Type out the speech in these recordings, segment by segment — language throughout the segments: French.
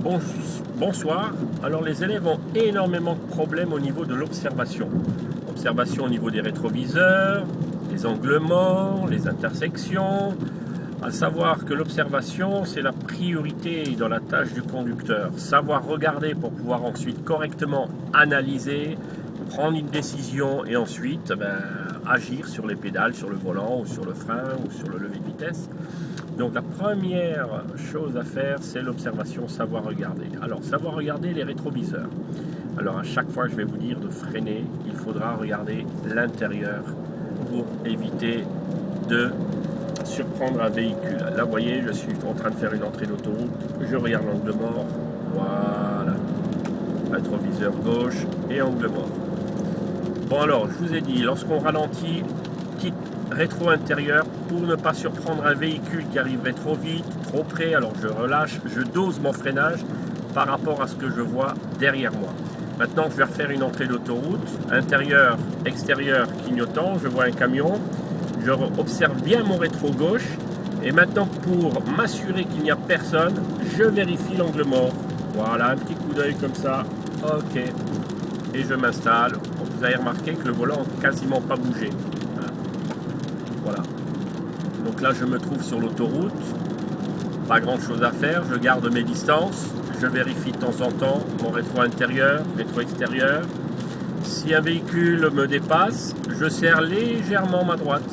Bon- Bonsoir. Alors les élèves ont énormément de problèmes au niveau de l'observation. Observation au niveau des rétroviseurs, les angles morts, les intersections. À savoir que l'observation, c'est la priorité dans la tâche du conducteur. Savoir regarder pour pouvoir ensuite correctement analyser, prendre une décision et ensuite agir sur les pédales, sur le volant ou sur le frein ou sur le levier de vitesse. Donc la première chose à faire, c'est l'observation, savoir regarder. Alors, savoir regarder les rétroviseurs. Alors à chaque fois que je vais vous dire de freiner, il faudra regarder l'intérieur pour éviter de surprendre un véhicule. Là, vous voyez, je suis en train de faire une entrée d'autoroute, je regarde l'angle mort, voilà, rétroviseur gauche et angle mort. Bon alors, je vous ai dit, lorsqu'on ralentit, petite rétro intérieur pour ne pas surprendre un véhicule qui arriverait trop vite, trop près, alors je relâche, je dose mon freinage par rapport à ce que je vois derrière moi. Maintenant, je vais refaire une entrée d'autoroute, intérieur, extérieur, clignotant, je vois un camion, je observe bien mon rétro gauche, et maintenant pour m'assurer qu'il n'y a personne, je vérifie l'angle mort. Voilà, un petit coup d'œil comme ça, ok, et je m'installe. Vous avez remarqué que le volant n'a quasiment pas bougé. Voilà. Donc là, je me trouve sur l'autoroute, pas grand chose à faire, je garde mes distances, je vérifie de temps en temps mon rétro intérieur, rétro extérieur. Si un véhicule me dépasse, je serre légèrement ma droite.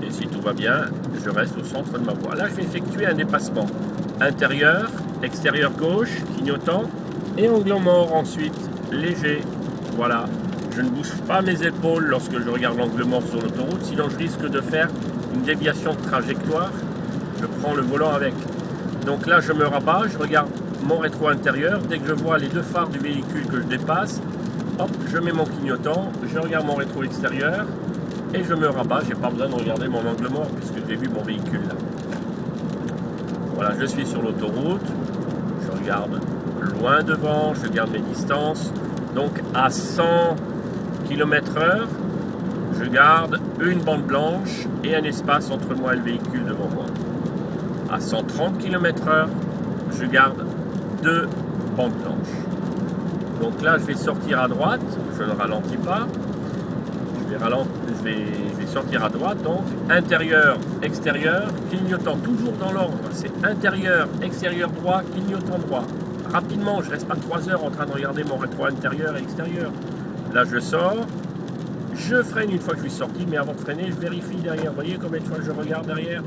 Et si tout va bien, je reste au centre de ma voie. Là, je vais effectuer un dépassement. Intérieur, extérieur gauche, clignotant, et angle mort ensuite, léger. Voilà. Je ne bouge pas mes épaules lorsque je regarde l'angle mort sur l'autoroute, sinon je risque de faire une déviation de trajectoire. Je prends le volant avec. Donc là, je me rabats, je regarde mon rétro intérieur. Dès que je vois les deux phares du véhicule que je dépasse, hop, je mets mon clignotant, je regarde mon rétro extérieur et je me rabats. J'ai pas besoin de regarder mon angle mort puisque j'ai vu mon véhicule là. Voilà, je suis sur l'autoroute, je regarde loin devant, je garde mes distances. Donc à 100 km/h, je garde une bande blanche et un espace entre moi et le véhicule devant moi. À 130 km/h, je garde deux bandes blanches. Donc là, je vais sortir à droite, je ne ralentis pas. Je vais sortir à droite, donc intérieur, extérieur, clignotant toujours dans l'ordre. C'est intérieur, extérieur droit, clignotant droit. Rapidement, je ne reste pas 3 heures en train de regarder mon rétro intérieur et extérieur. Là, je sors, je freine une fois que je suis sorti, mais avant de freiner, je vérifie derrière. Vous voyez combien de fois je regarde derrière?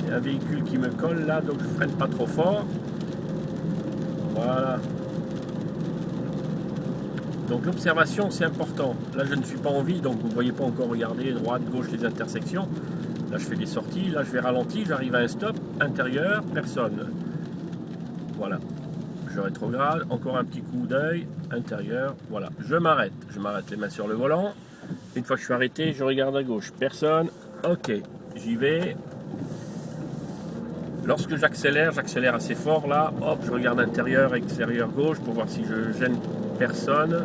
Il y a un véhicule qui me colle là, donc je ne freine pas trop fort. Voilà. Donc l'observation, c'est important. Là, je ne suis pas en ville, donc vous ne voyez pas encore regarder droite, gauche, les intersections. Là, je fais des sorties. Là, je vais ralentir. J'arrive à un stop. Intérieur, personne. Voilà. Je rétrograde. Encore un petit coup d'œil. Intérieur. Voilà. Je m'arrête. Je m'arrête les mains sur le volant. Une fois que je suis arrêté, je regarde à gauche. Personne. Ok. J'y vais. Lorsque j'accélère assez fort là. Hop, je regarde intérieur, extérieur, gauche pour voir si je gêne personne.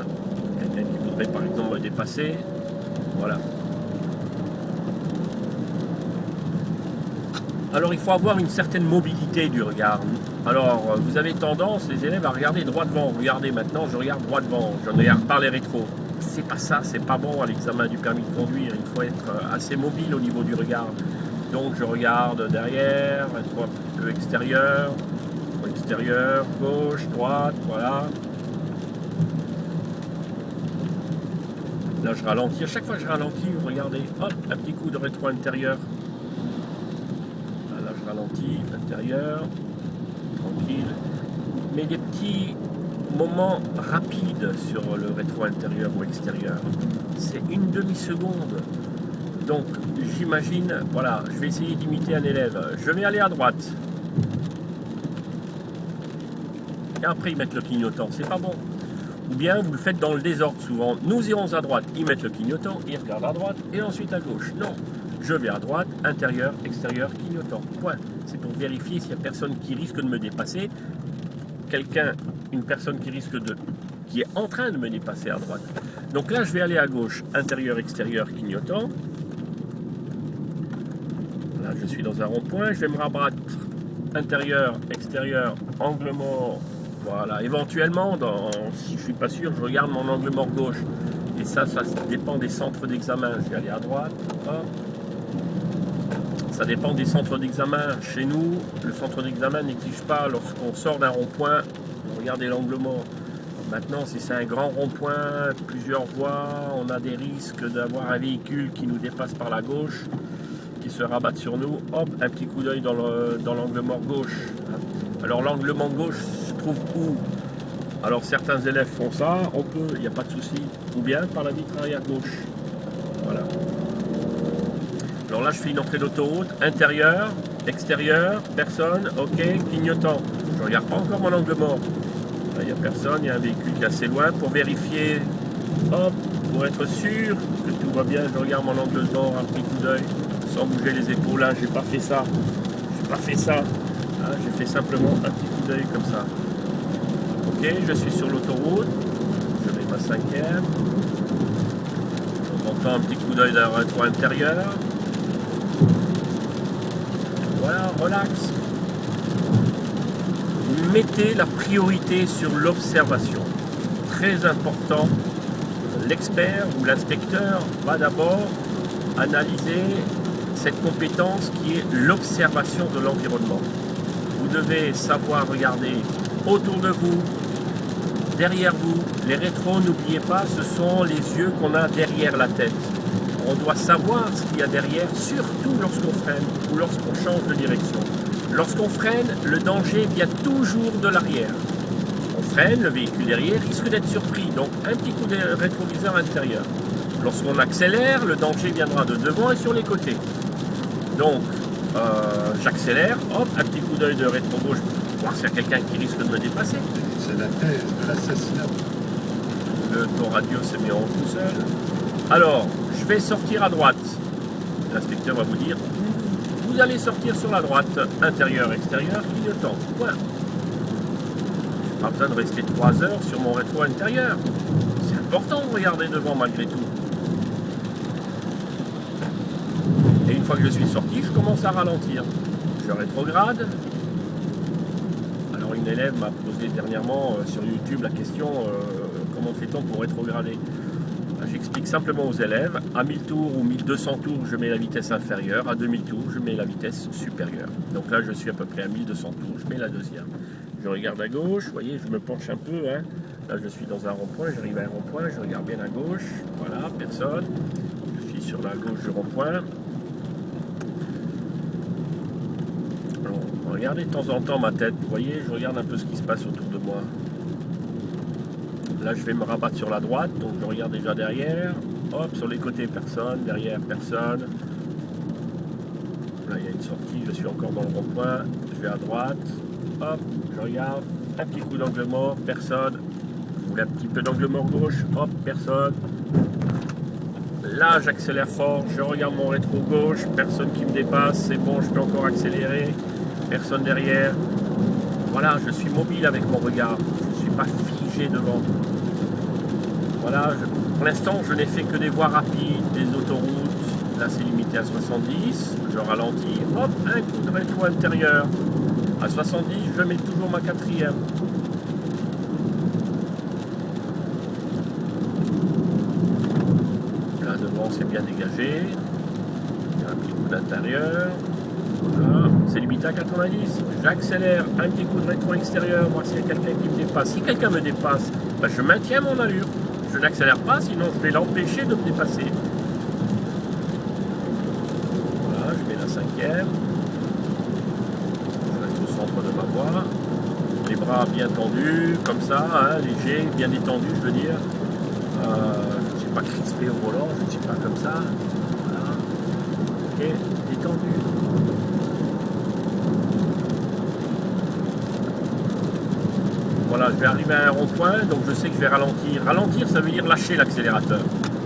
Quelqu'un qui voudrait par exemple me dépasser. Voilà. Alors il faut avoir une certaine mobilité du regard. Alors vous avez tendance, les élèves, à regarder droit devant. Regardez maintenant, je regarde droit devant, je ne regarde pas les rétros. C'est pas ça, c'est pas bon à l'examen du permis de conduire. Il faut être assez mobile au niveau du regard. Donc je regarde derrière, un peu extérieur, gauche, droite, voilà. Là je ralentis, à chaque fois que je ralentis, regardez, hop, un petit coup de rétro intérieur. Là je ralentis, intérieur, tranquille. Mais des petits moments rapides sur le rétro intérieur ou extérieur. C'est une demi-seconde. Donc j'imagine, voilà, je vais essayer d'imiter un élève. Je vais aller à droite. Et après ils mettent le clignotant, c'est pas bon. Ou bien vous le faites dans le désordre souvent. Nous irons à droite, ils mettent le clignotant, ils regardent à droite et ensuite à gauche. Non, je vais à droite, intérieur, extérieur, clignotant. Point. C'est pour vérifier s'il n'y a personne qui risque de me dépasser. Une personne qui est en train de me dépasser à droite. Donc là, je vais aller à gauche, intérieur, extérieur, clignotant. Là, je suis dans un rond-point, je vais me rabattre intérieur, extérieur, angle mort. Voilà, éventuellement, si je suis pas sûr, je regarde mon angle mort gauche. Et ça dépend des centres d'examen. Je vais aller à droite. Hop. Ça dépend des centres d'examen. Chez nous, le centre d'examen n'exige pas, lorsqu'on sort d'un rond-point, regardez l'angle mort. Maintenant, si c'est un grand rond-point, plusieurs voies, on a des risques d'avoir un véhicule qui nous dépasse par la gauche, qui se rabatte sur nous. Hop, un petit coup d'œil dans l'angle mort gauche. Alors l'angle mort gauche se trouve où? Alors certains élèves font ça, on peut, il n'y a pas de souci, ou bien par la vitre arrière gauche. Voilà. Alors là, je fais une entrée d'autoroute, intérieur, extérieur, personne, ok, clignotant. Je ne regarde pas encore mon angle mort. Là, il n'y a personne, il y a un véhicule qui est assez loin. Pour vérifier, hop, pour être sûr que tout va bien, je regarde mon angle mort, un petit coup d'œil, sans bouger les épaules. Là, j'ai pas fait ça. J'ai pas fait ça. Là, j'ai fait simplement un petit coup d'œil comme ça. Ok, je suis sur l'autoroute. Je mets ma 5e. On entend un petit coup d'œil d'un rétro intérieur. Voilà, relax. Mettez la priorité sur l'observation. Très important. L'expert ou l'inspecteur va d'abord analyser cette compétence qui est l'observation de l'environnement. Vous devez savoir regarder autour de vous, derrière vous. Les rétros, n'oubliez pas, ce sont les yeux qu'on a derrière la tête. On doit savoir ce qu'il y a derrière, surtout lorsqu'on freine ou lorsqu'on change de direction. Lorsqu'on freine, le danger vient toujours de l'arrière. On freine, le véhicule derrière risque d'être surpris, donc un petit coup de rétroviseur intérieur. Lorsqu'on accélère, le danger viendra de devant et sur les côtés. Donc, j'accélère, hop, un petit coup d'œil de rétro gauche pour voir s'il y a quelqu'un qui risque de me dépasser. C'est la thèse de l'assassinat. Le ton radio s'est mis en haut tout seul. Alors, je vais sortir à droite. L'inspecteur va vous dire, vous allez sortir sur la droite, intérieur, extérieur, clignotant. Voilà. Pas besoin de rester 3 heures sur mon rétro intérieur. C'est important de regarder devant malgré tout. Et une fois que je suis sorti, je commence à ralentir. Je rétrograde. Alors une élève m'a posé dernièrement sur YouTube la question comment fait-on pour rétrograder? J'explique simplement aux élèves, à 1000 tours ou 1200 tours, je mets la vitesse inférieure, à 2000 tours, je mets la vitesse supérieure. Donc là, je suis à peu près à 1200 tours, je mets la deuxième. Je regarde à gauche, vous voyez, je me penche un peu. Hein. Là, je suis dans un rond-point, j'arrive à un rond-point, je regarde bien à gauche. Voilà, personne. Je suis sur la gauche du rond-point. Regardez de temps en temps ma tête, vous voyez, je regarde un peu ce qui se passe autour de moi. Là, je vais me rabattre sur la droite, donc je regarde déjà derrière. Hop, sur les côtés, personne. Derrière, personne. Là, il y a une sortie, je suis encore dans le rond-point. Je vais à droite. Hop, je regarde. Un petit coup d'angle mort, personne. Je voulais un petit peu d'angle mort gauche. Hop, personne. Là, j'accélère fort. Je regarde mon rétro gauche. Personne qui me dépasse. C'est bon, je peux encore accélérer. Personne derrière. Voilà, je suis mobile avec mon regard. Je ne suis pas figé devant. Voilà, pour l'instant, je n'ai fait que des voies rapides, des autoroutes. Là, c'est limité à 70. Je ralentis. Hop, un coup de rétro intérieur. À 70, je mets toujours ma 4e. Là, devant, c'est bien dégagé. Il y a un petit coup d'intérieur. Voilà, c'est limité à 90. J'accélère, un petit coup de rétro extérieur, voir s'il y a quelqu'un qui me dépasse. Si quelqu'un me dépasse, ben, je maintiens mon allure. Je n'accélère pas, sinon je vais l'empêcher de me dépasser. Voilà, je mets la 5e. Je reste au centre de ma voie. Les bras bien tendus, comme ça, hein, léger, bien détendu, je veux dire. Je ne suis pas crispé au volant, je ne suis pas comme ça. Voilà. Ok, détendu. Voilà, je vais arriver à un rond-point, donc je sais que je vais ralentir. Ralentir, ça veut dire lâcher l'accélérateur.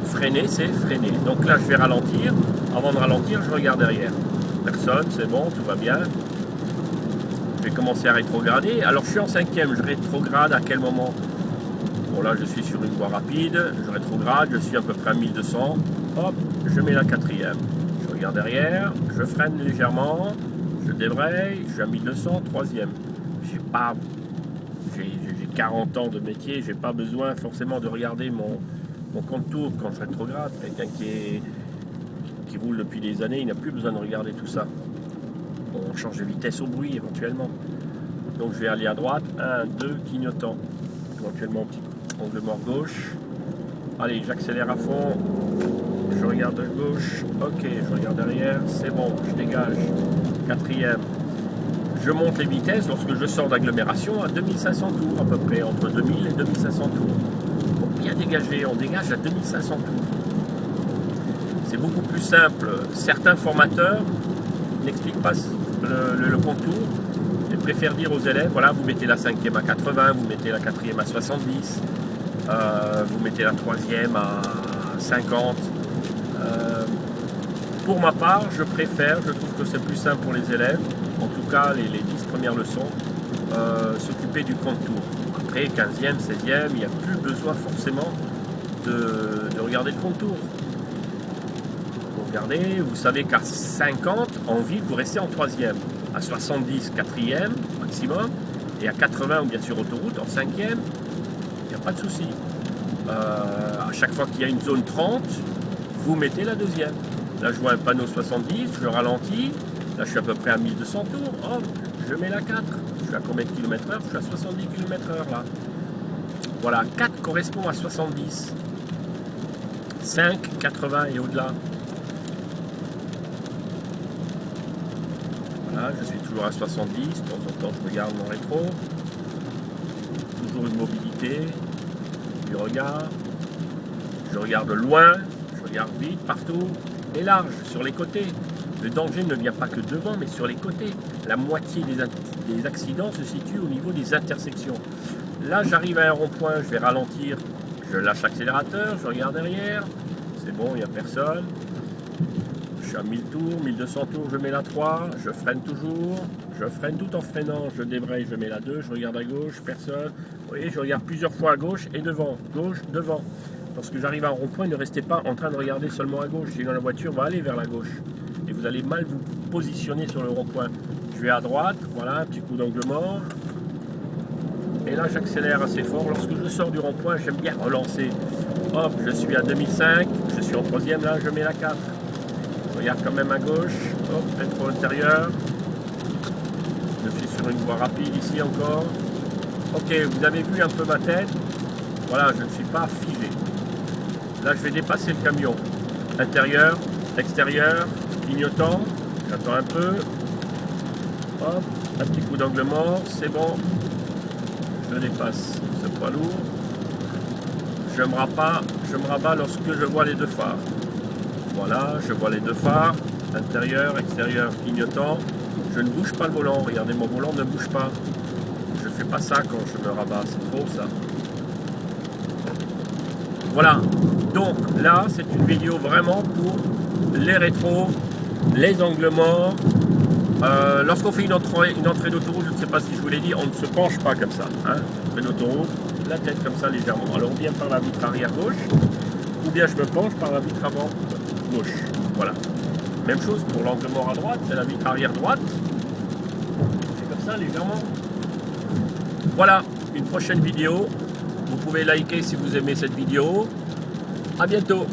Freiner, c'est freiner. Donc là, je vais ralentir. Avant de ralentir, je regarde derrière. Personne, c'est bon, tout va bien. Je vais commencer à rétrograder. Alors, je suis en 5e, je rétrograde à quel moment? Bon, là, je suis sur une voie rapide. Je rétrograde, je suis à peu près à 1200. Hop, je mets la 4e. Je regarde derrière, je freine légèrement. je débraye, je suis à 1200, troisième. J'ai 40 ans de métier, j'ai pas besoin forcément de regarder mon compte tour quand je rétrograde. Quelqu'un qui roule depuis des années, il n'a plus besoin de regarder tout ça. On change de vitesse au bruit éventuellement. Donc je vais aller à droite, 1, 2, clignotant. Éventuellement petit angle mort gauche. Allez, j'accélère à fond. Je regarde à gauche. Ok, je regarde derrière. C'est bon, je dégage. Quatrième. Je monte les vitesses lorsque je sors d'agglomération à 2500 tours à peu près, entre 2000 et 2500 tours. Pour bien dégager, on dégage à 2500 tours. C'est beaucoup plus simple. Certains formateurs n'expliquent pas le contour et préfèrent dire aux élèves, voilà, vous mettez la cinquième à 80, vous mettez la quatrième à 70, vous mettez la troisième à 50. Pour ma part, je trouve que c'est plus simple pour les élèves, en tout cas les 10 premières leçons, s'occuper du contour. Après, 15e, 16e, il n'y a plus besoin forcément de regarder le contour. Vous regardez, vous savez qu'à 50, en ville, vous restez en troisième. À 70, quatrième maximum. Et à 80, ou bien sûr autoroute, en cinquième, il n'y a pas de souci. À chaque fois qu'il y a une zone 30, vous mettez la deuxième. Là, je vois un panneau 70, je ralentis. Là, je suis à peu près à 1200 tours. Hop, je mets la 4. Je suis à combien de km/h? Je suis à 70 km/h là. Voilà, 4 correspond à 70. 5, 80 et au-delà. Voilà, je suis toujours à 70. De temps en temps, je regarde mon rétro. Toujours une mobilité, du regard. Je regarde loin, je regarde vite, partout. Et large, sur les côtés. Le danger ne vient pas que devant, mais sur les côtés. La moitié des accidents se situe au niveau des intersections. Là, j'arrive à un rond-point, je vais ralentir. Je lâche l'accélérateur, je regarde derrière. C'est bon, il n'y a personne. Je suis à 1000 tours, 1200 tours, je mets la 3. Je freine toujours. Je freine tout en freinant. Je débraye, je mets la 2. Je regarde à gauche, personne. Vous voyez, je regarde plusieurs fois à gauche et devant. Gauche, devant. Lorsque j'arrive à un rond-point, ne restez pas en train de regarder seulement à gauche. Sinon, la voiture va aller vers la gauche. Et vous allez mal vous positionner sur le rond-point. Je vais à droite, voilà, un petit coup d'angle mort. Et là, j'accélère assez fort. Lorsque je sors du rond-point, j'aime bien relancer. Hop, je suis à 2005, je suis en troisième, là, je mets la 4. Je regarde quand même à gauche. Hop, rétro intérieur. Je suis sur une voie rapide ici encore. Ok, vous avez vu un peu ma tête. Voilà, je ne suis pas figé. Là, je vais dépasser le camion. Intérieur, extérieur, clignotant. J'attends un peu. Hop, un petit coup d'angle mort, c'est bon. Je dépasse ce poids lourd. Je me rabats lorsque je vois les deux phares. Voilà, je vois les deux phares. Intérieur, extérieur, clignotant. Je ne bouge pas le volant. Regardez, mon volant ne bouge pas. Je ne fais pas ça quand je me rabats. C'est trop ça. Voilà. Donc là, c'est une vidéo vraiment pour les rétros, les angles morts. Lorsqu'on fait une entrée d'autoroute, je ne sais pas si je vous l'ai dit, on ne se penche pas comme ça. Hein, entrée d'autoroute, la tête comme ça légèrement. Alors on vient par la vitre arrière gauche, ou bien je me penche par la vitre avant gauche. Voilà. Même chose pour l'angle mort à droite, c'est la vitre arrière droite. C'est comme ça légèrement. Voilà, une prochaine vidéo. Vous pouvez liker si vous aimez cette vidéo. À bientôt.